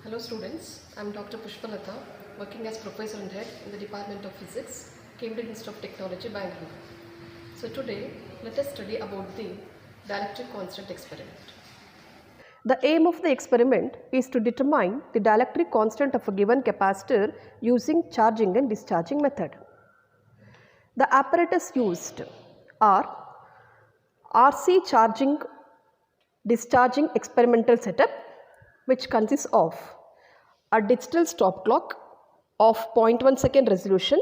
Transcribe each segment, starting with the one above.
Hello students, I am Dr. Pushpalata, working as Professor and Head in the Department of Physics, Cambridge Institute of Technology, Bangalore. So today, let us study about the dielectric constant experiment. The aim of the experiment is to determine the dielectric constant of a given capacitor using charging and discharging method. The apparatus used are RC charging discharging experimental setup, which consists of a digital stop clock of 0.1 second resolution,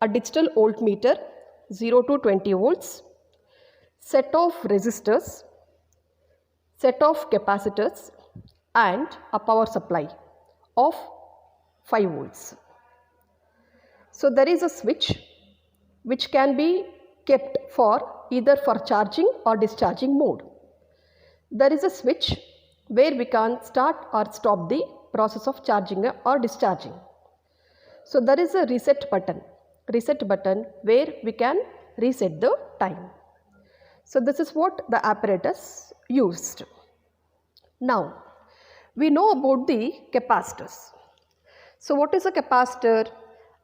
a digital voltmeter 0 to 20 volts, set of resistors, set of capacitors and a power supply of 5 volts. So there is a switch which can be kept for either for charging or discharging mode. There is a switch where we can start or stop the process of charging or discharging. So there is a reset button where we can reset the time. So this is what the apparatus used. Now we know about the capacitors. So what is a capacitor?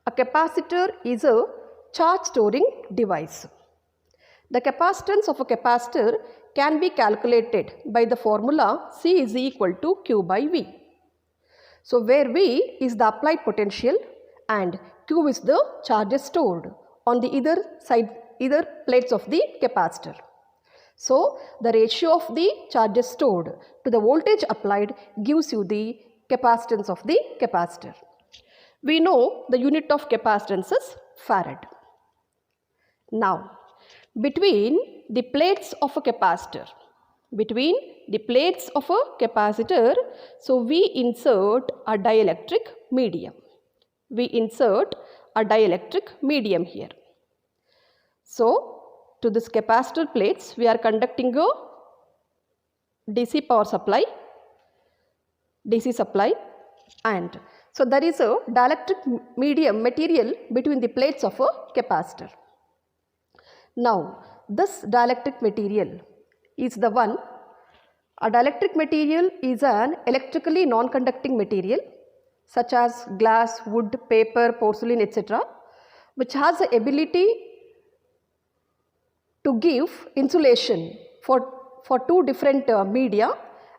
A capacitor is a charge storing device. The capacitance of a capacitor can be calculated by the formula C is equal to Q by V. So where V is the applied potential and Q is the charges stored on the either plates of the capacitor. So the ratio of the charges stored to the voltage applied gives you the capacitance of the capacitor. We know the unit of capacitance is farad. Now between the plates of a capacitor, so we insert a dielectric medium. Here. So to this capacitor plates we are conducting a DC power supply, and so there is a dielectric material between the plates of a capacitor. Now this dielectric material is the one. A dielectric material is an electrically non-conducting material such as glass, wood, paper, porcelain, etc., which has the ability to give insulation for two different media,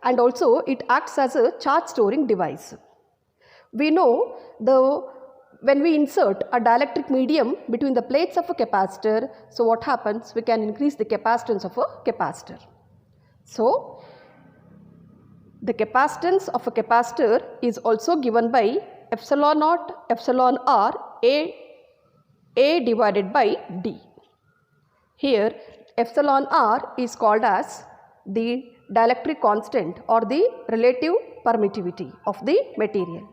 and also it acts as a charge storing device. We know when we insert a dielectric medium between the plates of a capacitor, so what happens? We can increase the capacitance of a capacitor. So the capacitance of a capacitor is also given by epsilon naught epsilon r A divided by D. Here epsilon r is called as the dielectric constant or the relative permittivity of the material.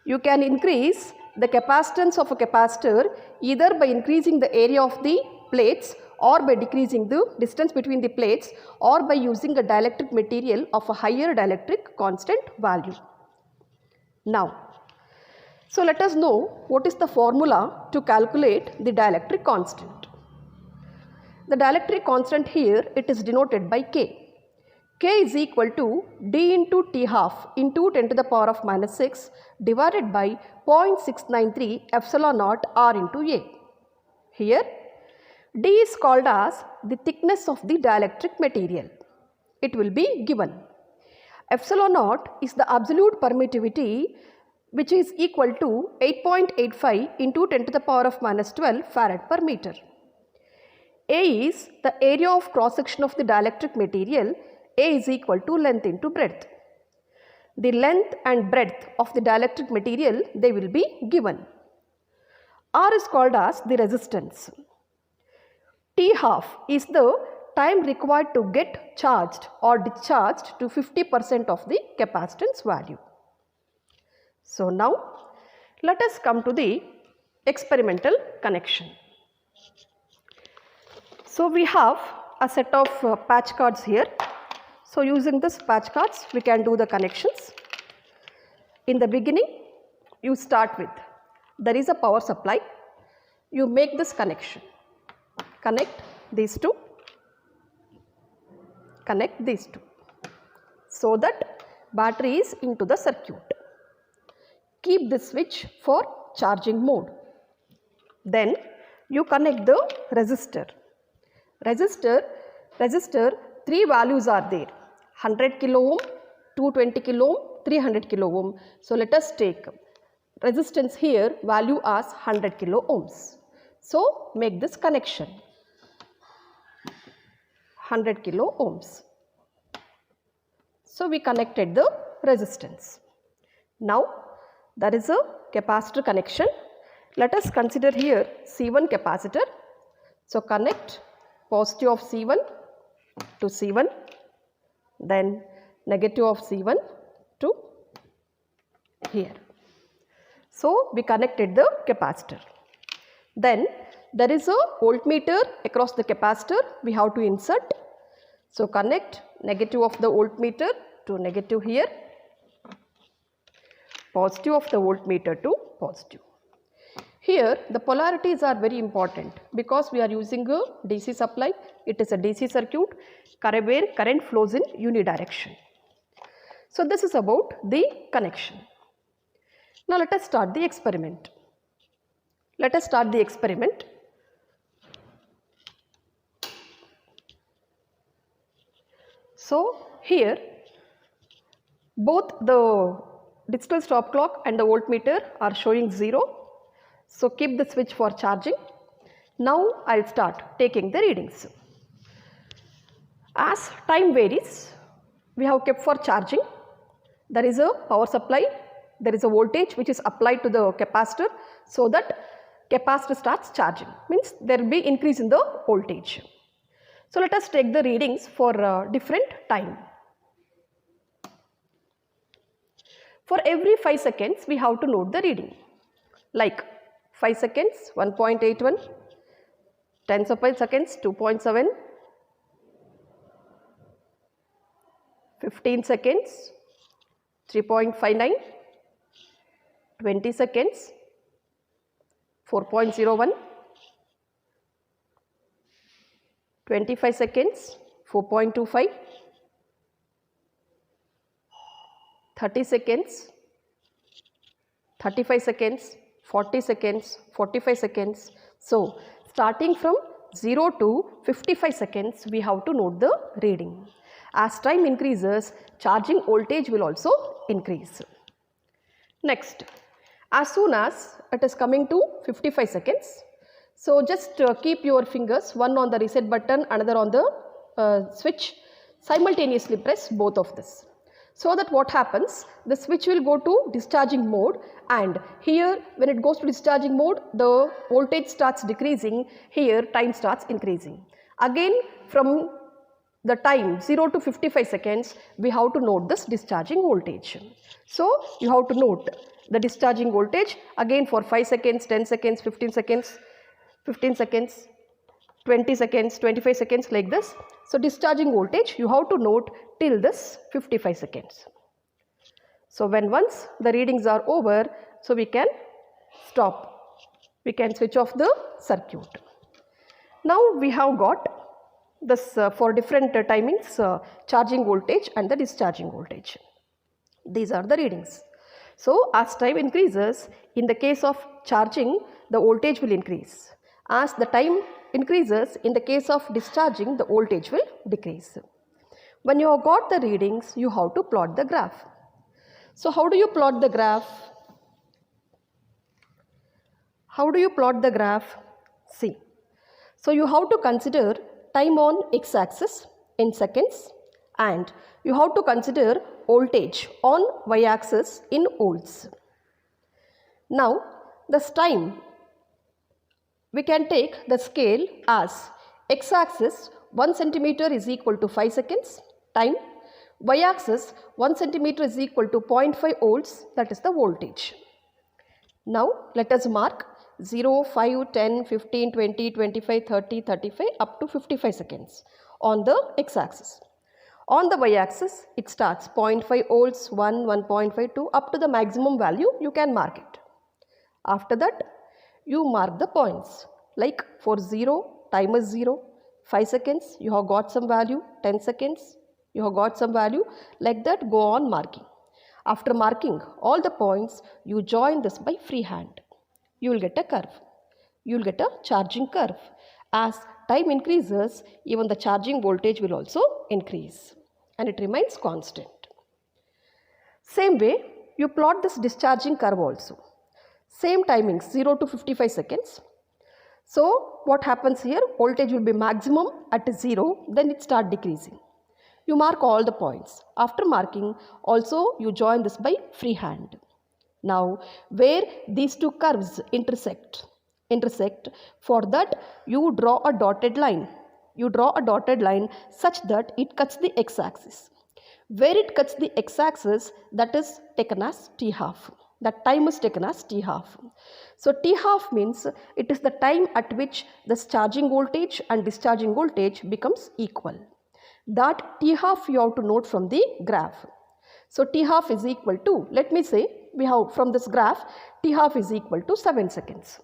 You can increase the capacitance of a capacitor either by increasing the area of the plates or by decreasing the distance between the plates or by using a dielectric material of a higher dielectric constant value. Now, so let us know what is the formula to calculate the dielectric constant. The dielectric constant here, it is denoted by K. K is equal to D into T half into 10 to the power of minus 6 divided by 0.693 epsilon naught R into A. Here D is called as the thickness of the dielectric material. It will be given. Epsilon naught is the absolute permittivity, which is equal to 8.85 into 10 to the power of minus 12 farad per meter. A is the area of cross section of the dielectric material. A is equal to length into breadth. The length and breadth of the dielectric material, they will be given. R is called as the resistance. T half is the time required to get charged or discharged to 50% of the capacitance value. So now let us come to the experimental connection. So we have a set of patch cards here. So using this patch cards we can do the connections. In the beginning you start with, there is a power supply, you make this connection, connect these two, so that batteries into the circuit. Keep this switch for charging mode. Then you connect the resistor. Resistor, three values are there: 100 kilo ohm, 220 kilo ohm, 300 kilo ohm. So let us take resistance here value as 100 kilo ohms. So make this connection, 100 kilo ohms. So we connected the resistance. Now there is a capacitor connection. Let us consider here C1 capacitor. So connect positive of C1 to C1, then negative of C1 to here. So we connected the capacitor. Then there is a voltmeter across the capacitor we have to insert. So connect negative of the voltmeter to negative here, positive of the voltmeter to positive. Here the polarities are very important because we are using a DC supply. It is a DC circuit where current flows in unidirection. So this is about the connection. Now let us start the experiment. So here both the digital stop clock and the voltmeter are showing 0. So keep the switch for charging. Now I will start taking the readings. As time varies, we have kept for charging. There is a power supply, there is a voltage which is applied to the capacitor so that capacitor starts charging, means there will be increase in the voltage. So let us take the readings for different time. For every 5 seconds we have to note the reading, like 5 seconds 1.81, 10 seconds 2.7, 15 seconds 3.59, 20 seconds 4.01, 25 seconds 4.25, 30 seconds, 35 seconds, 40 seconds, 45 seconds. So starting from 0 to 55 seconds we have to note the reading. As time increases, charging voltage will also increase. Next, as soon as it is coming to 55 seconds, so just keep your fingers, one on the reset button, another on the switch, simultaneously press both of this. So that what happens, the switch will go to discharging mode, and here when it goes to discharging mode the voltage starts decreasing, here time starts increasing. Again from the time 0 to 55 seconds we have to note this discharging voltage. So you have to note the discharging voltage again for 5 seconds, 10 seconds, 15 seconds, 15 seconds, 20 seconds, 25 seconds, like this. So discharging voltage you have to note till this 55 seconds. So when once the readings are over, so we can stop, we can switch off the circuit. Now we have got this for different timings, charging voltage and the discharging voltage. These are the readings. So as time increases, in the case of charging the voltage will increase. As the time increases, in the case of discharging the voltage will decrease. When you have got the readings, you have to plot the graph. So how do you plot the graph? See, so you have to consider time on x-axis in seconds, and you have to consider voltage on y-axis in volts. Now this time we can take the scale as x-axis 1 centimeter is equal to 5 seconds time, y-axis 1 centimeter is equal to 0.5 volts, that is the voltage. Now let us mark 0, 5, 10, 15, 20, 25, 30, 35 up to 55 seconds on the x-axis. On the y-axis it starts 0.5 volts, 1, 1.5, 2 up to the maximum value you can mark it. After that you mark the points, like for 0 time is 0, 5 seconds you have got some value, 10 seconds You have got some value, like that go on marking. After marking all the points, you join this by freehand. You will get a curve. You will get a charging curve. As time increases, even the charging voltage will also increase and it remains constant. Same way, you plot this discharging curve also. Same timings, 0 to 55 seconds. So what happens here? Voltage will be maximum at 0, then it start decreasing. You mark all the points. After marking, also you join this by freehand. Now, where these two curves intersect, for that you draw a dotted line. You draw a dotted line such that it cuts the x-axis. Where it cuts the x-axis, that is taken as t half. That time is taken as t half. So t half means it is the time at which the charging voltage and discharging voltage becomes equal. That t half you have to note from the graph. So t half is equal to, let me say, we have from this graph, t half is equal to 7 seconds.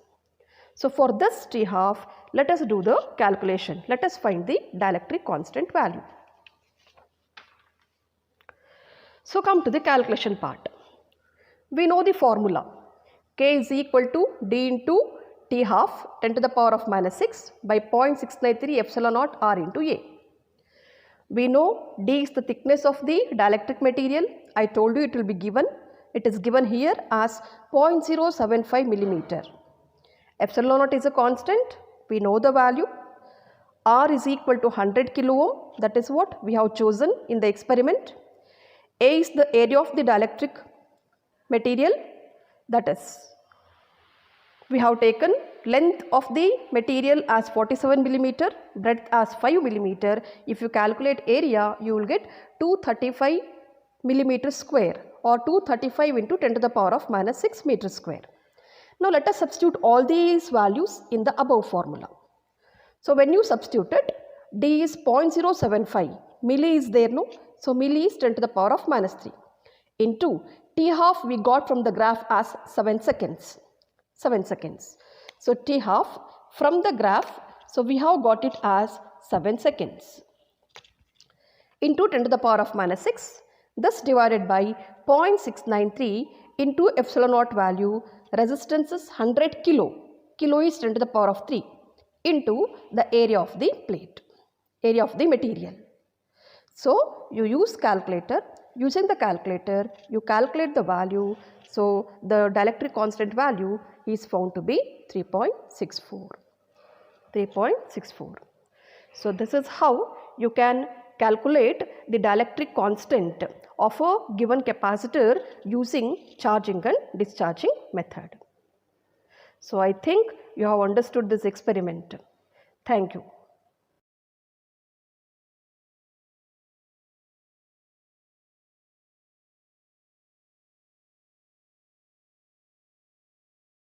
So for this t half, let us do the calculation. Let us find the dielectric constant value. So come to the calculation part. We know the formula. K is equal to D into T half 10 to the power of minus 6 by 0.693 epsilon naught R into A. We know D is the thickness of the dielectric material. I told you it will be given. It is given here as 0.075 millimeter. Epsilon naught is a constant. We know the value. R is equal to 100 kilo ohm. That is what we have chosen in the experiment. A is the area of the dielectric material, that is, we have taken length of the material as 47 millimeter, breadth as 5 millimeter. If you calculate area, you will get 235 millimeter square or 235 into 10 to the power of minus 6 meter square. Now let us substitute all these values in the above formula. So when you substitute it, D is 0.075, milli is there, no? So milli is 10 to the power of minus 3 into T half we got from the graph as 7 seconds. 7 seconds. So T half from the graph, so we have got it as 7 seconds into 10 to the power of minus 6. This divided by 0.693 into epsilon naught value, resistance is 100 kilo. Kilo is 10 to the power of 3 into the area of the plate, area of the material. So you use calculator. Using the calculator, you calculate the value. So the dielectric constant value is found to be 3.64. 3.64. So this is how you can calculate the dielectric constant of a given capacitor using charging and discharging method. So I think you have understood this experiment. Thank you.